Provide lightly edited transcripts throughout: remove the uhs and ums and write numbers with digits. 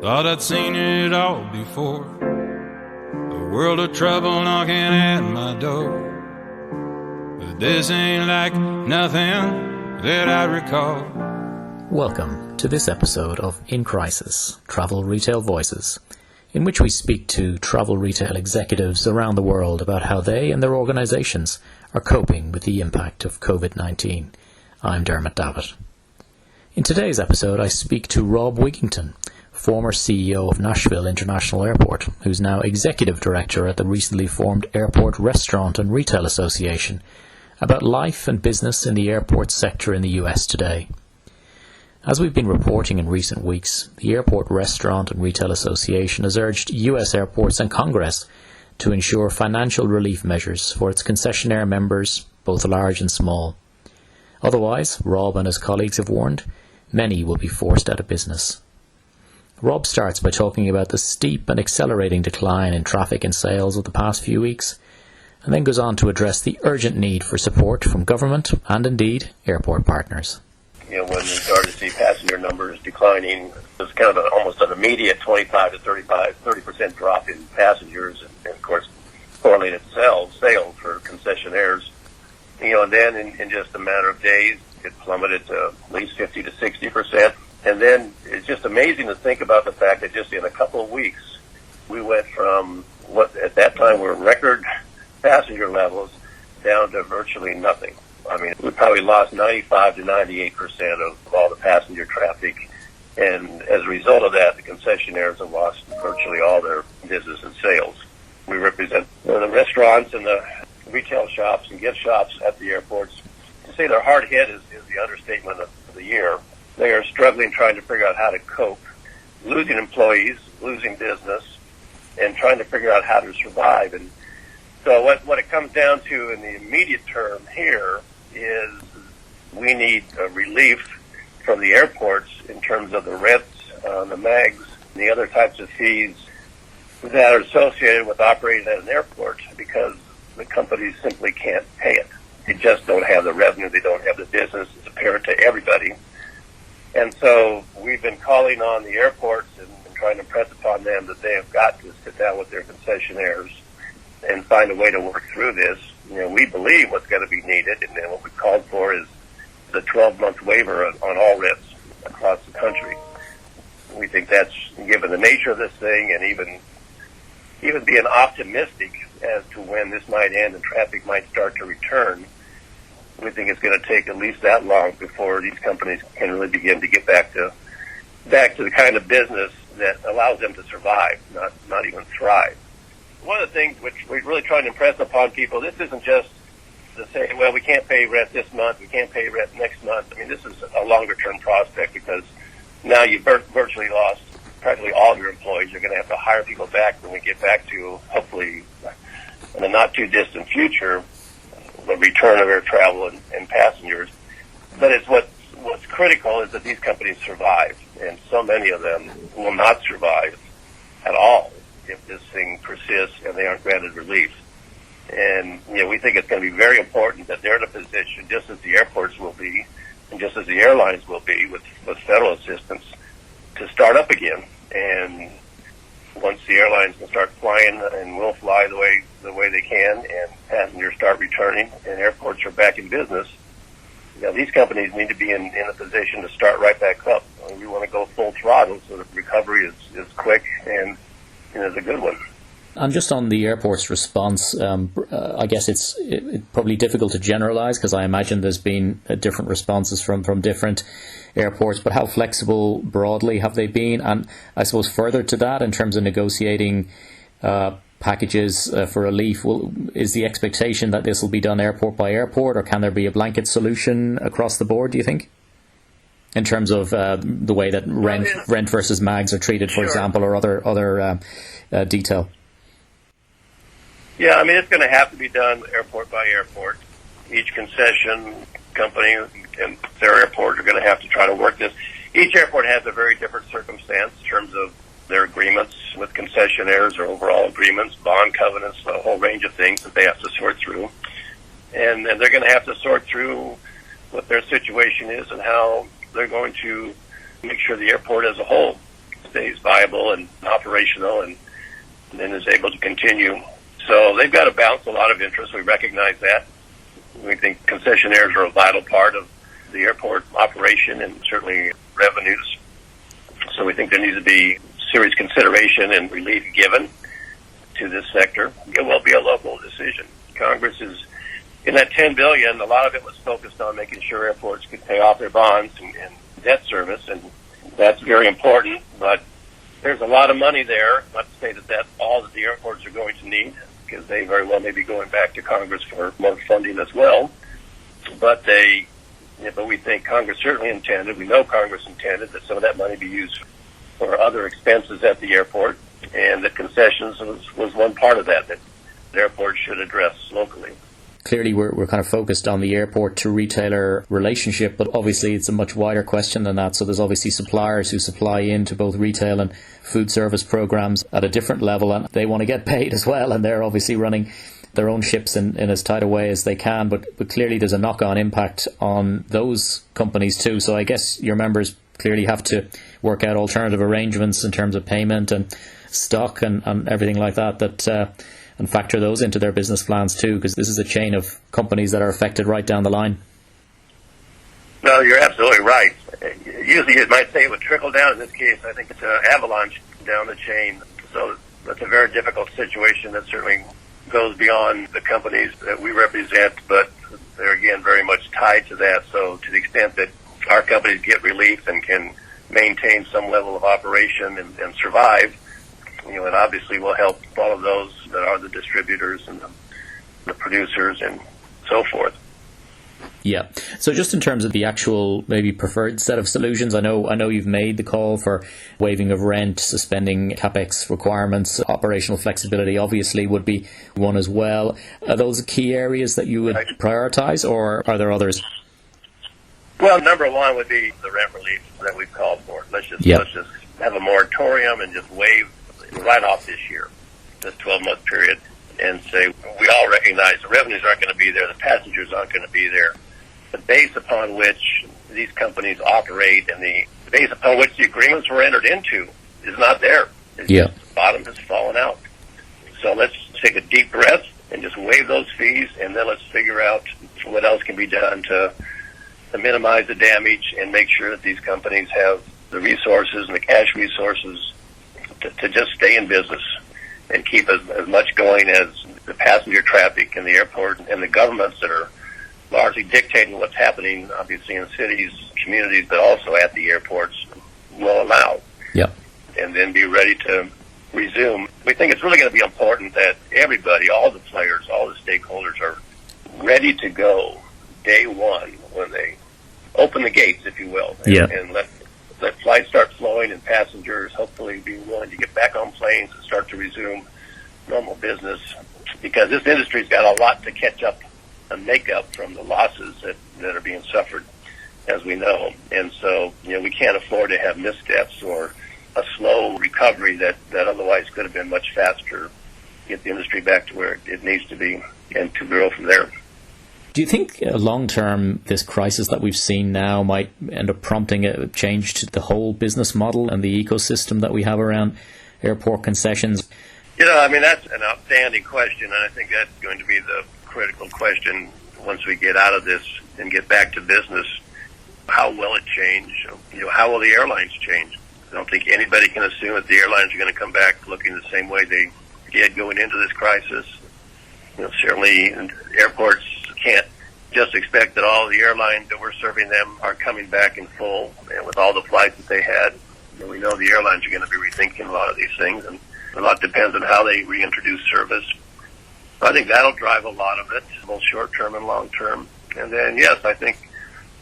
Thought I'd seen it all before. A world of trouble knocking at my door. But this ain't like nothing that I recall. Welcome to this episode of In Crisis, Travel Retail Voices, in which we speak to travel retail executives around the world about how they and their organisations are coping with the impact of COVID-19. I'm Dermot Davitt. In today's episode, I speak to Rob Wigington, former CEO of Nashville International Airport, who's now Executive Director at the recently formed Airport Restaurant and Retail Association, about life and business in the airport sector in the US today. As we've been reporting in recent weeks, the Airport Restaurant and Retail Association has urged US airports and Congress to ensure financial relief measures for its concessionaire members, both large and small. Otherwise, Rob and his colleagues have warned, many will be forced out of business. Rob starts by talking about the steep and accelerating decline in traffic and sales of the past few weeks, and then goes on to address the urgent need for support from government and indeed airport partners. When we started to see passenger numbers declining, it was kind of almost an immediate 25 to 30% drop in passengers, and of course correlated sales for concessionaires. And then in just a matter of days, it plummeted to at least 50 to 60%. And then it's just amazing to think about the fact that just in a couple of weeks, we went from what at that time were record passenger levels down to virtually nothing. I mean, we probably lost 95 to 98% of all the passenger traffic. And as a result of that, the concessionaires have lost virtually all their business and sales. We represent the restaurants and the retail shops and gift shops at the airports. To say they're hard hit is the understatement of the year. They are struggling trying to figure out how to cope, losing employees, losing business, and trying to figure out how to survive. And so what it comes down to in the immediate term here is we need relief from the airports in terms of the rents, the mags, and the other types of fees that are associated with operating at an airport because the companies simply can't pay it. They just don't have the revenue. They don't have the business. It's apparent to everybody. And so we've been calling on the airports and trying to impress upon them that they have got to sit down with their concessionaires and find a way to work through this. We believe what's going to be needed, and then what we called for is the 12-month waiver on all rents across the country. We think that's, given the nature of this thing, and even being optimistic as to when this might end and traffic might start to return, we think it's going to take at least that long before these companies can really begin to get back to the kind of business that allows them to survive, not even thrive. One of the things which we're really trying to impress upon people, this isn't just to say, well, we can't pay rent this month, we can't pay rent next month. I mean, this is a longer-term prospect because now you've virtually lost practically all of your employees. You're going to have to hire people back when we get back to, hopefully, in the not-too-distant future, the return of air travel and passengers. But it's what's critical is that these companies survive, and so many of them will not survive at all if this thing persists and they aren't granted relief. And, we think it's going to be very important that they're in a position, just as the airports will be, and just as the airlines will be with federal assistance, to start up again. And once the airlines can start flying and will fly the way they can, and passengers start returning and airports are back in business, these companies need to be in a position to start right back up. We want to go full throttle so that recovery is quick and is a good one. And just on the airport's response, I guess it's probably difficult to generalise because I imagine there's been different responses from different airports, but how flexible broadly have they been? And I suppose further to that, in terms of negotiating packages for relief, is the expectation that this will be done airport by airport, or can there be a blanket solution across the board, do you think? In terms of the way that rent versus mags are treated, for example, or other detail? Yeah, I mean, it's going to have to be done airport by airport. Each concession company and their airport are going to have to try to work this. Each airport has a very different circumstance in terms of their agreements with concessionaires or overall agreements, bond covenants, a whole range of things that they have to sort through. And they're going to have to sort through what their situation is and how they're going to make sure the airport as a whole stays viable and operational and then is able to continue. So they've got to balance a lot of interests. We recognize that. We think concessionaires are a vital part of the airport operation and certainly revenues. So we think there needs to be serious consideration and relief given to this sector. It will be a local decision. Congress is, in that $10 billion, a lot of it was focused on making sure airports could pay off their bonds and debt service, and that's very important. But there's a lot of money there. Not to say that that's all that the airports are going to need, because they very well may be going back to Congress for more funding as well. But we think Congress certainly intended, we know Congress intended that some of that money be used for other expenses at the airport, and that concessions was one part of that the airport should address locally. Clearly, we're kind of focused on the airport to retailer relationship, but obviously it's a much wider question than that. So there's obviously suppliers who supply into both retail and food service programs at a different level, and they want to get paid as well, and they're obviously running their own ships in as tight a way as they can. But clearly there's a knock-on impact on those companies too. So I guess your members clearly have to work out alternative arrangements in terms of payment and stock and everything like that and factor those into their business plans too, because this is a chain of companies that are affected right down the line. No, you're absolutely right. Usually you might say it would trickle down. In this case, I think it's an avalanche down the chain. So that's a very difficult situation that certainly goes beyond the companies that we represent, but they're, again, very much tied to that. So to the extent that our companies get relief and can maintain some level of operation and survive, it obviously will help all of those that are the distributors and the producers and so forth. Yeah. So just in terms of the actual maybe preferred set of solutions, I know you've made the call for waiving of rent, suspending capex requirements, operational flexibility obviously would be one as well. Are those key areas that you would prioritize, or are there others? Well, number one would be the rent relief that we've called for. Let's just have a moratorium and just waive right off this year, this 12-month period, and say we all recognize the revenues aren't going to be there, the passengers aren't going to be there. The base upon which these companies operate and the base upon which the agreements were entered into is not there. The bottom has fallen out. So let's take a deep breath and just waive those fees, and then let's figure out what else can be done to minimize the damage and make sure that these companies have the resources and the cash resources to just stay in business and keep as much going as the passenger traffic in the airport and the governments that are largely dictating what's happening, obviously in cities, communities, but also at the airports will allow. Yep. And then be ready to resume. We think it's really going to be important that everybody, all the players, all the stakeholders are ready to go day one when they open the gates, if you will, and let flights start flowing and passengers hopefully be willing to get back on planes and start to resume normal business, because this industry's got a lot to catch up and make up from the losses that are being suffered, as we know. And so, we can't afford to have missteps or a slow recovery that otherwise could have been much faster, get the industry back to where it needs to be and to grow from there. Do you think long-term this crisis that we've seen now might end up prompting a change to the whole business model and the ecosystem that we have around airport concessions? That's an outstanding question, and I think that's going to be the critical question once we get out of this and get back to business. How will it change? How will the airlines change? I don't think anybody can assume that the airlines are going to come back looking the same way they did going into this crisis. Certainly airports can't just expect that all the airlines that we're serving them are coming back in full and with all the flights that they had. We know the airlines are going to be rethinking a lot of these things, and a lot depends on how they reintroduce service. So I think that'll drive a lot of it, both short-term and long-term. And then, yes, I think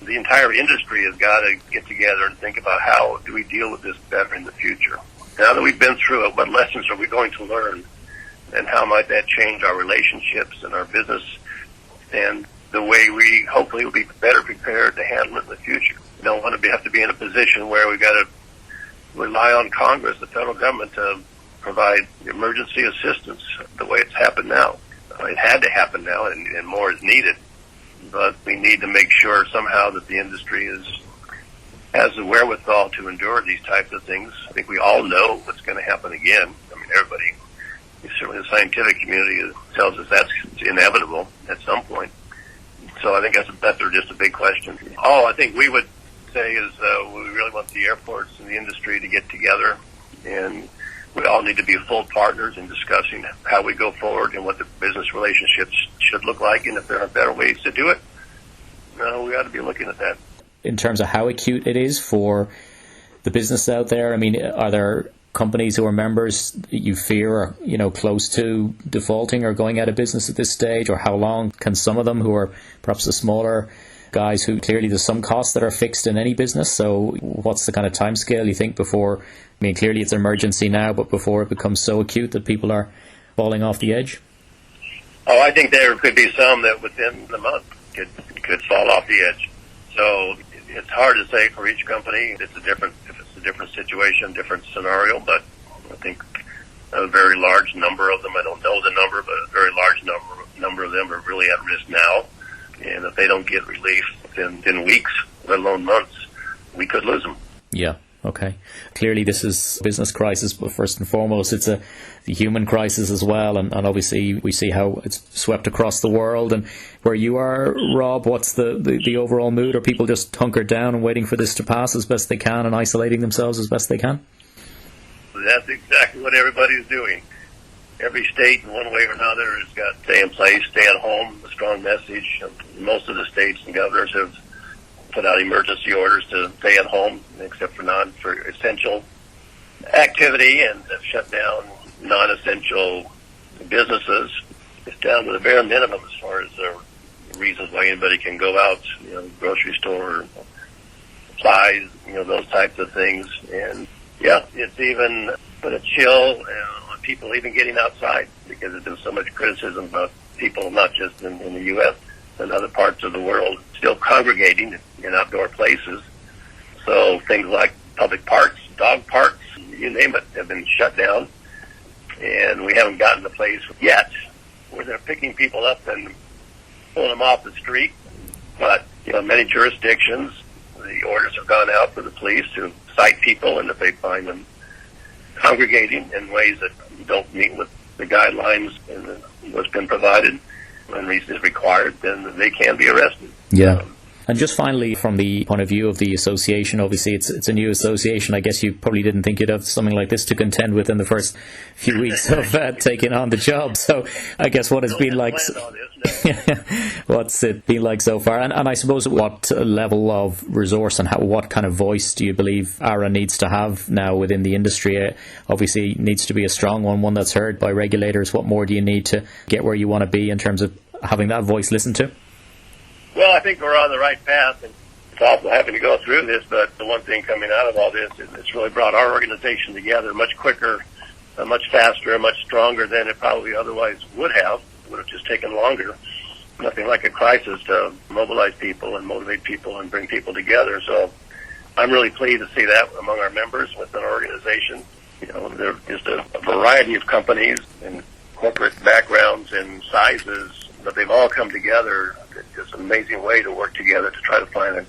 the entire industry has got to get together and think about how do we deal with this better in the future. Now that we've been through it, what lessons are we going to learn, and how might that change our relationships and our business and the way we hopefully will be better prepared to handle it in the future. We don't want to have to be in a position where we've got to rely on Congress, the federal government, to provide emergency assistance the way it's happened now. It had to happen now, and more is needed. But we need to make sure somehow that the industry is has the wherewithal to endure these types of things. I think we all know what's going to happen again. I mean, everybody, certainly the scientific community, tells us that's inevitable at some point. So I think that's just a big question. All I think we would say is we really want the airports and the industry to get together, and we all need to be full partners in discussing how we go forward and what the business relationships should look like, and if there are better ways to do it. We ought to be looking at that. In terms of how acute it is for the business out there, I mean, are there companies who are members that you fear are, close to defaulting or going out of business at this stage? Or how long can some of them, who are perhaps the smaller guys, who clearly there's some costs that are fixed in any business, so what's the kind of time scale you think before, clearly it's an emergency now, but before it becomes so acute that people are falling off the edge? Oh, I think there could be some that within the month could fall off the edge. So it's hard to say for each company. If it's a different situation, different scenario, but I think a very large number of them, I don't know the number, but a very large number of them are really at risk now. And if they don't get relief in weeks, let alone months, we could lose them. Yeah. Okay. Clearly this is a business crisis, but first and foremost it's the human crisis as well, and obviously we see how it's swept across the world. And where you are, Rob, what's the overall mood? Are people just hunkered down and waiting for this to pass as best they can and isolating themselves as best they can? That's exactly what everybody's doing. Every state in one way or another has got stay in place, stay at home, a strong message. Most of the states and governors have put out emergency orders to stay at home, except for essential activity, and have shut down non-essential businesses. It's down to the bare minimum as far as the reasons why anybody can go out, grocery store, supplies, those types of things. And yeah, it's even put a chill on people even getting outside, because there's been so much criticism about people, not just in the U.S., and other parts of the world, still congregating in outdoor places. So things like public parks, dog parks, you name it, have been shut down. And we haven't gotten to the place yet where they're picking people up and pulling them off the street. But, many jurisdictions, the orders have gone out for the police to cite people, and if they find them congregating in ways that don't meet with the guidelines and what's been provided and is required, then they can be arrested. Yeah. And just finally, from the point of view of the association, obviously it's a new association. I guess you probably didn't think you'd have something like this to contend with in the first few weeks of taking on the job. So I guess what it's been like... What's it been like so far? And I suppose what level of resource and what kind of voice do you believe ARRA needs to have now within the industry? Obviously it needs to be a strong one that's heard by regulators. What more do you need to get where you want to be in terms of having that voice listened to? Well, I think we're on the right path, and it's awful having to go through this, but the one thing coming out of all this is it's really brought our organization together much quicker, much faster, much stronger than it probably otherwise would have. It would have just taken longer. Nothing like a crisis to mobilize people and motivate people and bring people together. So I'm really pleased to see that among our members within our organization. There are just a variety of companies and corporate backgrounds and sizes, but they've all come together. It's an amazing way to work together to try to find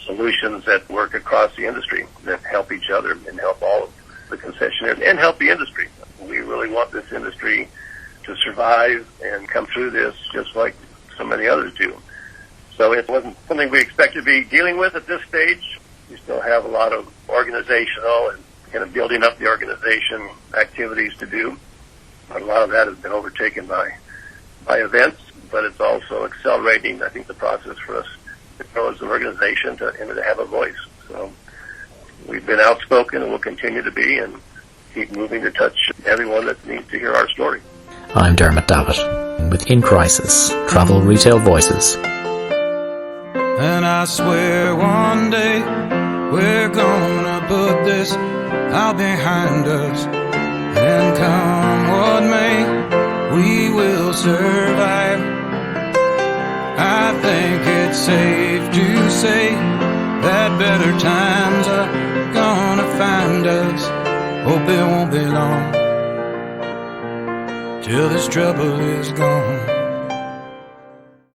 solutions that work across the industry, that help each other and help all of the concessionaires and help the industry. We really want this industry to survive and come through this just like so many others do. So it wasn't something we expected to be dealing with at this stage. We still have a lot of organizational and kind of building up the organization activities to do. A lot of that has been overtaken by events, but it's also accelerating, I think, the process for us to grow as an organization and to have a voice. So we've been outspoken and will continue to be, and keep moving to touch everyone that needs to hear our story. I'm Dermot Davitt with In Crisis, Travel Retail Voices. And I swear one day we're gonna put this out behind us, and come what may, we will survive. I think it's safe to say that better times are gonna find us. Hope it won't be long till this trouble is gone.